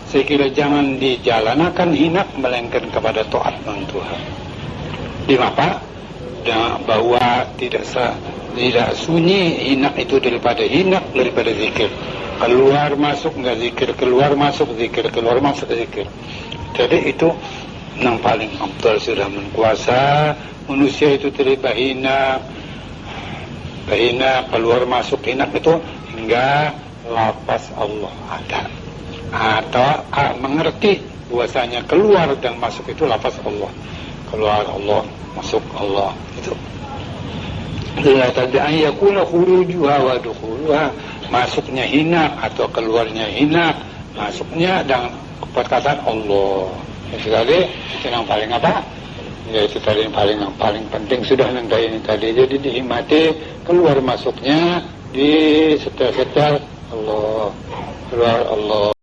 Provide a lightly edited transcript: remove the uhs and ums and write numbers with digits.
Sekira jangan dijalanakan hinak melainkan kepada taat Tuhan. Di apa? Bahwa tidak sunyi hinak itu daripada zikir. Keluar masuk enggak zikir, keluar masuk zikir, keluar masuk zikir. Jadi itu yang paling afdal sudah menkuasa manusia itu terlibat hinak keluar masuk hinak itu hingga lafaz Allah ada atau mengerti bahwasanya keluar dan masuk itu lafaz Allah, keluar Allah masuk Allah itu. La tad'i yakuna khurujuha wa dukhuluha, masuknya hinak atau keluarnya hinak, masuknya dan perkataan Allah. Itu tadi itu yang paling apa? Ya itu tadi yang paling penting sudah yang ini tadi. Jadi dihimati keluar masuknya di setel-setel Allah, keluar Allah.